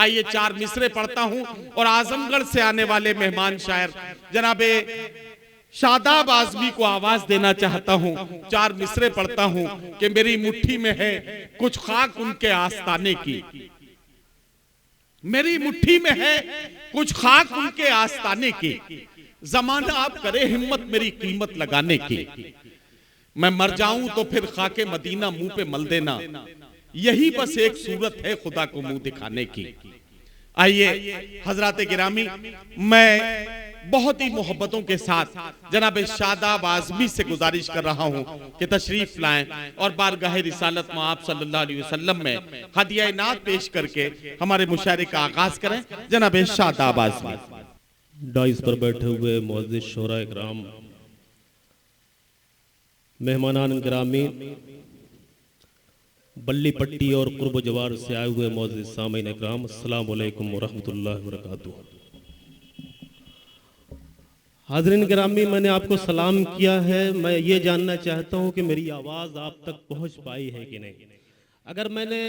आइए 4 मिसरे पढ़ता हूं और आजमगढ़ से आने वाले मेहमान शायर जनाबे शादाब आजमी को आवाज देना चाहता हूं। 4 मिसरे पढ़ता हूं कि मेरी मुट्ठी में है कुछ खाक उनके आस्ताने की, मेरी मुट्ठी में है कुछ खाक उनके आस्ताने की, जमाना आप करे हिम्मत मेरी कीमत लगाने की, मैं मर जाऊं तो फिर खाके मदीना मुंह पे मल देना, यही बस एक सूरत है खुदा को मुंह दिखाने की। आइए हजरात गिरामी, मैं बहुत ही मोहब्बतों के साथ जनाब शादाब आजमी से गुजारिश कर रहा हूं कि तशरीफ लाएं और बारगाह रिसालत में आप सल्लल्लाहु अलैहि वसल्लम में हदिया नात पेश करके हमारे मुशायरे का आगाज करें। जनाब शादाब आजमी। डाइस पर बैठे हुए मुअज़्ज़िज़ शोरा इकराम, मेहमानान गिरामी, बल्ली पट्टी और कुर्ब जवार से आए हुए मुअज़्ज़िज़ सामीन इकराम, अस्सलामु अलैकुम व रहमतुल्लाहि व बरकातुहू। हाज़रीन गिरामी, मैंने आपको सलाम किया है। मैं ये जानना चाहता हूँ कि मेरी आवाज़ आप तक पहुँच पाई है कि नहीं। अगर मैंने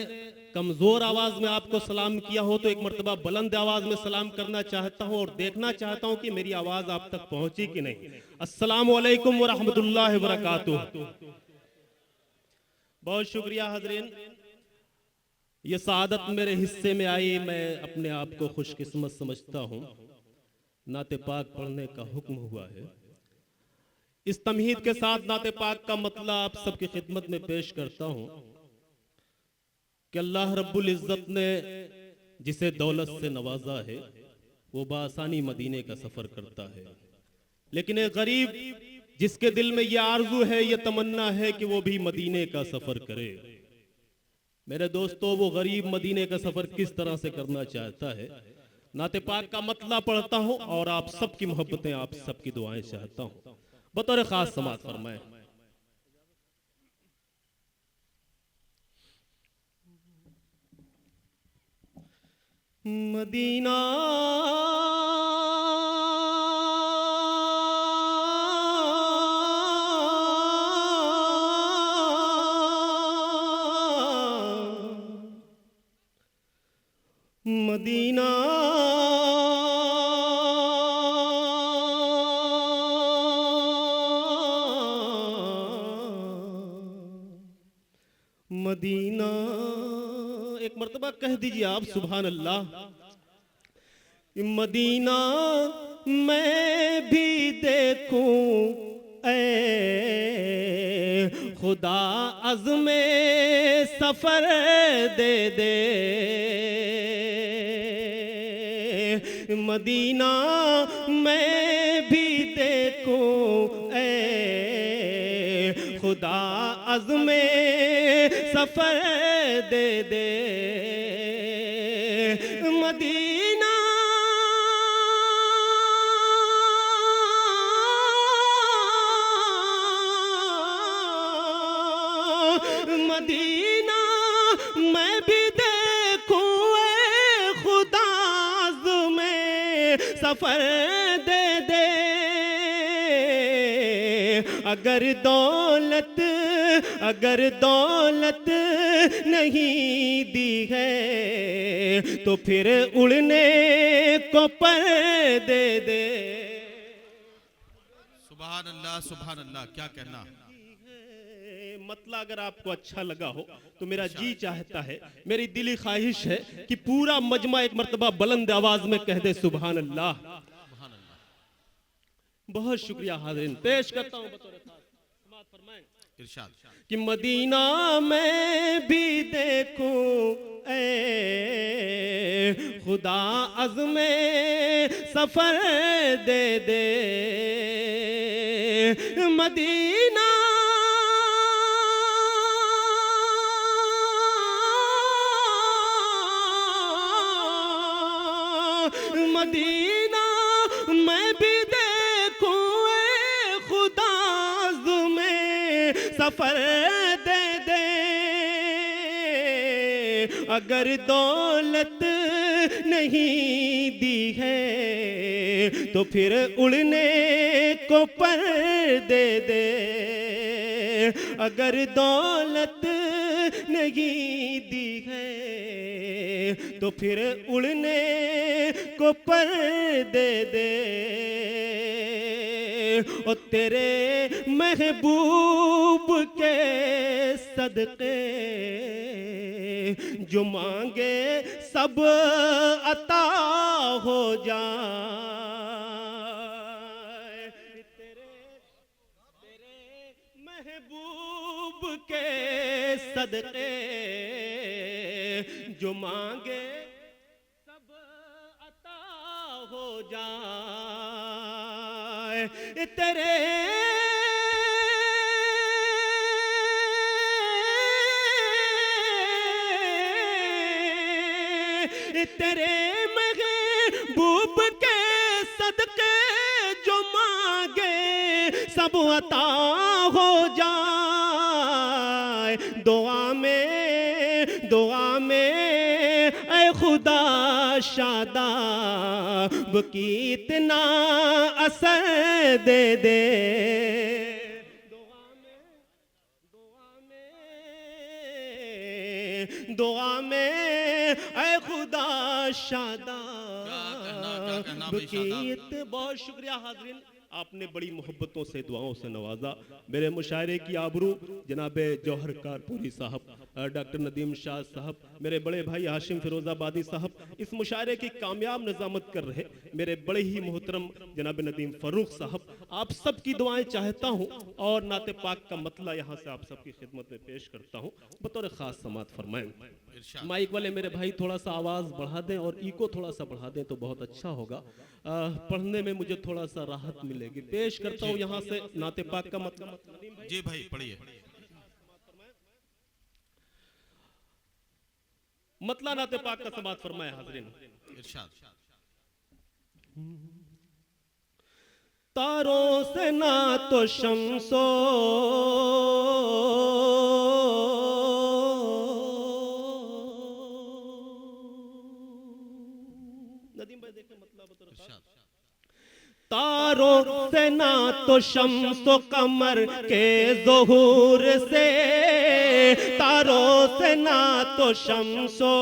कमज़ोर आवाज़ में आपको सलाम किया हो तो एक मर्तबा बुलंद आवाज़ में सलाम करना चाहता हूँ और देखना चाहता हूँ कि मेरी आवाज़ आप तक पहुँची कि नहीं। अस्सलामु अलैकुम व रहमतुल्लाहि व बरकातुहू। बहुत शुक्रिया हाज़रीन, ये सआदत मेरे हिस्से में आई। मैं अपने आप को खुशकिस्मत समझता हूँ। नाते पाक पढ़ने का हुक्म हुआ है। इस तमहीद के साथ नाते पाक का मतलब आप सबकी खिदमत में पेश करता हूँ कि अल्लाह रब्बुल इज़्ज़त ने जिसे दौलत से नवाजा है वो बासानी मदीने का सफ़र करता है, लेकिन एक गरीब जिसके दिल में ये आरजू है, ये तमन्ना है कि वो भी मदीने का सफ़र करे। मेरे दोस्तों, वो गरीब मदीने का सफ़र किस तरह से करना चाहता है, नाते पाक का मतला पढ़ता हूँ और आप सबकी मोहब्बतें, आप सबकी दुआएं चाहता हूँ। बतौर खास समाअत फरमाएं। मदीना मदीना मदीना, एक मर्तबा कह दीजिए आप सुभान अल्लाह। मदीना मैं भी देखूं ऐ खुदा अज़्मे सफ़र दे दे, मदीना मैं भी देखूं ऐ खुदा अज़्मे सफ़र दे दे, मदीना मदीना मैं भी देखूं ऐ खुदा में सफ़र दे दे, अगर दौलत नहीं दी है तो फिर उड़ने को पर दे दे। सुभान अल्लाह, सुभान अल्लाह, क्या कहना। मतलब अगर आपको अच्छा लगा हो तो मेरा जी चाहता है, मेरी दिली ख्वाहिश है कि पूरा मजमा एक मर्तबा बुलंद आवाज में कह दे सुभान अल्लाह। बहुत शुक्रिया हाज़रीन, पेश करता हूँ बतौर इरशाद कि मदीना मैं भी देखूं ऐ खुदा अज़्मे सफ़र दे दे, मदीना मदीना मैं भी देखूं ऐ खुदा में सफ़र दे दे, अगर दौलत नहीं दी है तो फिर उड़ने को पर दे दे, अगर दौलत नहीं दी है, तो फिर उड़ने को पर दे दे। ओ तेरे महबूब के सदके जो मांगे सब अता हो जाए। तेरे महबूब के सदके जो मांगे सब अता हो जाए। तेरे तेरे महबूब के सदके जो मांगे सब अता हो जाए। दुआ में ऐ खुदा शादाब की इतना असर दे दे। दुआ में ऐ खुदा शादाब की। बहुत शुक्रिया हाज़रीन, आपने बड़ी मोहब्बतों से दुआओं से नवाजा। मेरे मुशायरे की आबरू जनाब जौहर कारपुरी साहब, डॉक्टर नदीम शाह साहब, मेरे बड़े भाई हाशिम फिरोजाबादी साहब इस मुशायरे की कामयाब निज़ामत कर रहे। मेरे बड़े ही मोहतरम जनाब नदीम फ़र्रुख साहब, आप सब की दुआएं चाहता हूँ और नाते पाक का मतला यहाँ से आप सबकी खिदमत में पेश करता हूँ। बतौर ख़ास समात फरमाएं। माइक वाले मेरे भाई थोड़ा सा आवाज़ बढ़ा दें और इको थोड़ा सा बढ़ा दें तो बहुत अच्छा होगा। पढ़ने में मुझे थोड़ा सा राहत मिलेगी। पेश करता हूँ यहाँ से नाते पाक का मतलब। जी भाई पढ़िए। मतला नाते पाक का समात फरमाए हाज़रीन। इरशाद। तारों से ना तो शम्सो नदीम भाई देखें मतलब तारों से ना तो शम्सो कमर के ज़ुहूर से, तारों से ना तो शम्सो,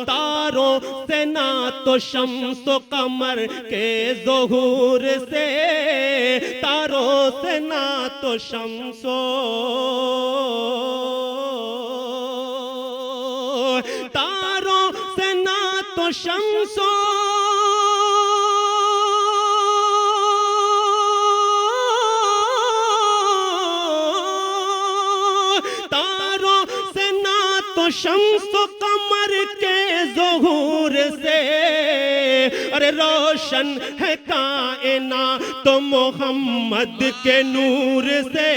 तारों से ना तो शम्सो कमर के ज़ुहूर से, तारों से ना तो शम्सो, तारों से ना तो शम्सो, तारों से ना तो शम्सो कमर के ज़ुहूर से, अरे रोशन है कायना तो मोहम्मद के नूर से।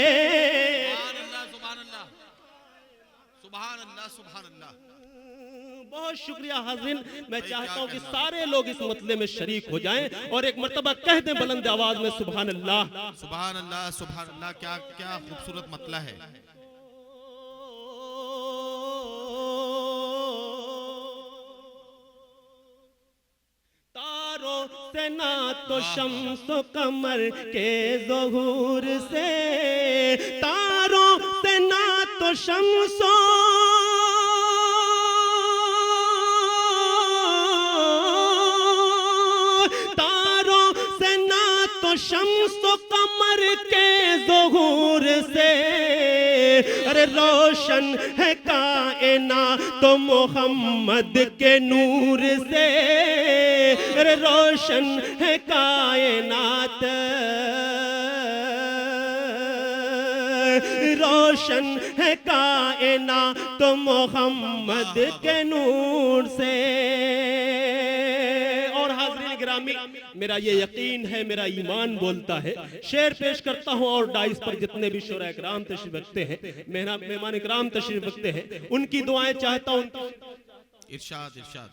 बहुत शुक्रिया हाज़रीन। मैं चाहता हूँ कि सारे लोग इस मतले में शरीक हो जाएं और एक मर्तबा कह दें बुलंद आवाज में सुभान अल्लाह। सुभान अल्लाह, सुभान अल्लाह। क्या क्या खूबसूरत मतला है। तारों से ना तो शम्सो कमर के ज़ुहूर से, तारों से ना तो शम्सो, तारों से ना तो शम्सो कमर के ज़ुहूर से, अरे रोशन है कायना तो मोहम्मद के नूर से, अरे रोशन है कायनात, रोशन है कायना तो मोहम्मद के नूर से। और हाज़रीन गिरामी, मेरा ये यकीन है, मेरा ईमान बोलता है। शेर पेश करता हूँ और डाइस पर जितने भी शुरा इकराम तशरीफ रखते हैं, मेहमान इकराम तशरीफ रखते हैं, उनकी दुआएं चाहता हूँ। इरशाद इरशाद।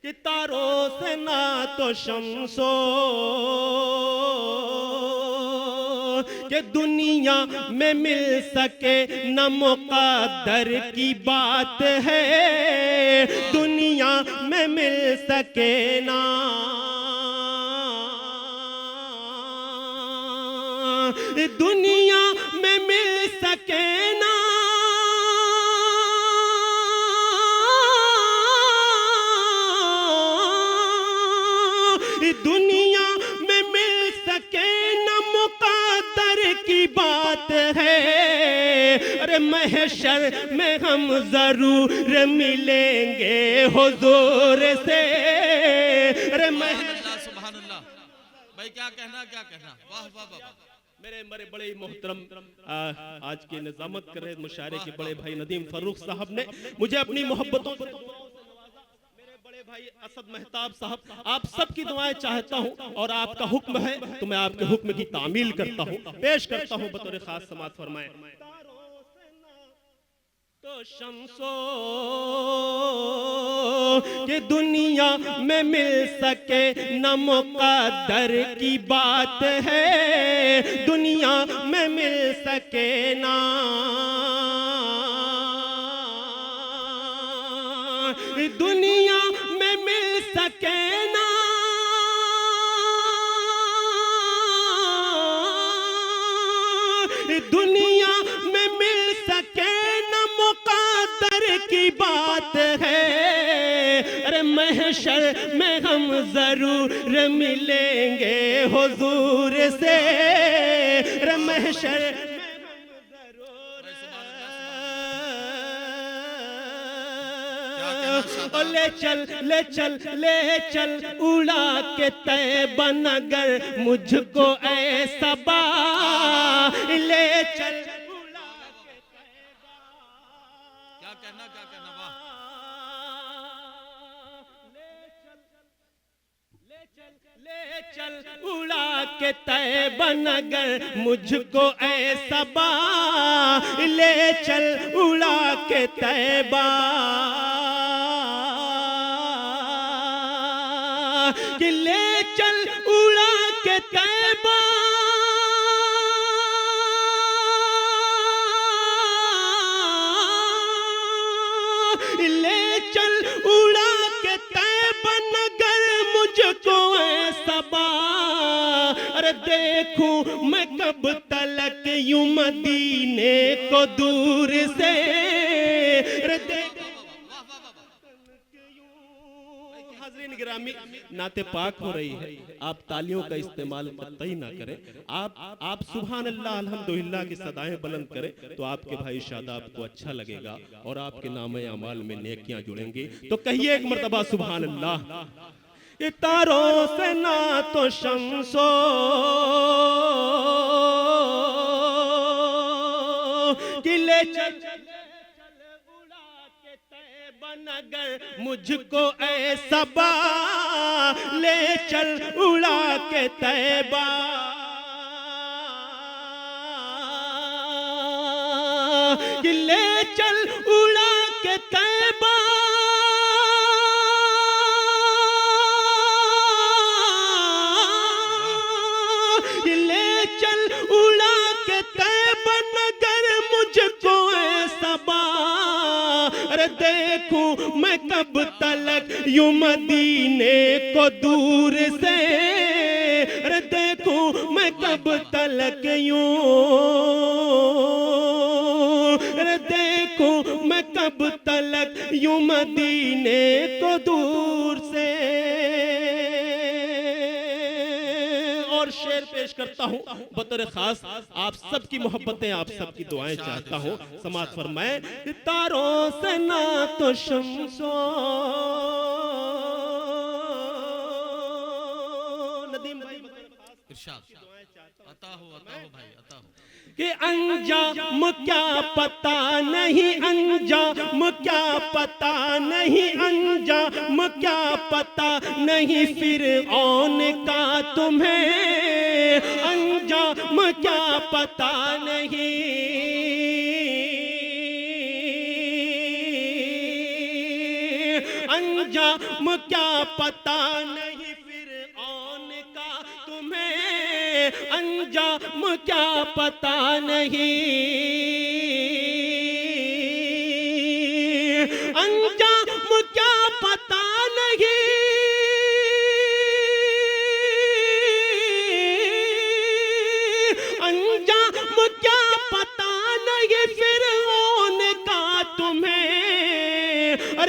कि तारों से ना तो शम्सो कि दुनिया में मिल सके न मुक़द्दर की बात है, दुनिया में मिल सके ना दुनिया में मिल सके ना दुनिया में मिल सके न मुक़द्दर की बात है। अरे महशर में हम जरूर मिलेंगे हुजूर से। अरे सुभान अल्लाह। भाई क्या कहना वाह वाह वाह। मेरे बड़े मोहतरम आज की निजामत कर रहे मुशायरे के बड़े भाई नदीम फरूख साहब ने मुझे अपनी मोहब्बतों से बड़े भाई असद मेहताब साहब, आप सबकी दुआएं चाहता हूं और आपका हुक्म है तो मैं आपके हुक्म की तामील करता हूं, पेश करता हूं बतौर खास समाअत फरमाएं। तो शम्सो कि दुनिया में मिल सके न मुक़द्दर की बात है, दुनिया में मिल सके ना दुनिया में मिल सके ना दुनिया में मिल सके न मुक़द्दर की बात है। अरे महशर में हम जरूर मिलेंगे हुजूर से। अरे महशर ले चल उड़ा के तैबा नगर मुझको ऐसा बा ले चल उड़ा के तैबा। क्या कहना वाह। ले चल उड़ा के तैबा नगर मुझको ऐसा बा ले चल उड़ा के तैबा। कि ले चल उड़ा के तैबा ले चल उड़ा के तैबा नगर मुझको ऐसा बा। अरे देखूं मैं कब तलक यूं मदीने को दूर से। गिरामी नाते पाक हो रही है, आप तालियों का इस्तेमाल कतई ना करें। आप सुभान अल्लाह अल्हम्दुलिल्लाह की सदाएं बुलंद करें तो आपके भाई शादाब को अच्छा लगेगा और आपके नामे अमाल में नेकियां जुड़ेंगी। तो कहिए एक मर्तबा सुभान अल्लाह। तारों से ना तो शम्सो कि ले चल नगर मुझको ऐसा बा ले चल उड़ा के तैबा। कि ले चल उड़ा के तैबा ले चल उड़ा के तैबा नगर मुझको ऐसा बा। अरे देखूं मैं कब तलक यूं मदीने को दूर से। अरे देखूं मैं कब तलक यूं अरे देखूं मैं कब तलक यूं मदीने को दूर से। और शेर पेश करता हूं बतौर खास आप सबकी मोहब्बतें आप सबकी दुआएं चाहता हूं। समाअत फरमाएं। तारों से ना तो शम्सो नदीम इरशाद अता हो भाई अता हो। कि अंजाम क्या पता नहीं अंजाम क्या पता नहीं अंजाम क्या पता नहीं फिरऔन का तुम्हें अंजाम क्या पता नहीं अंजाम क्या पता नहीं फिरऔन का तुम्हें अंजाम क्या पता नहीं अंजाम क्या पता नहीं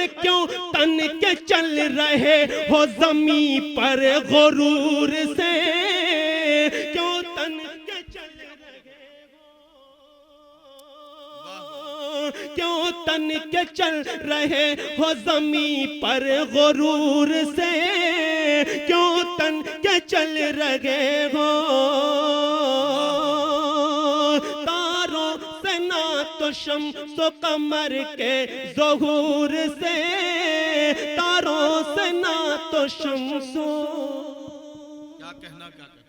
अरे क्यों तन के चल रहे हो ज़मीं पर गुरूर से, क्यों तन के चल रहे हो, क्यों तन के चल रहे हो ज़मीं पर गुरूर से, क्यों तन के चल रहे हो। तारों से ना तो शम्सो कमर के ज़हूर से, तारों से ना तो शम्सो, क्या कहना क्या कहना।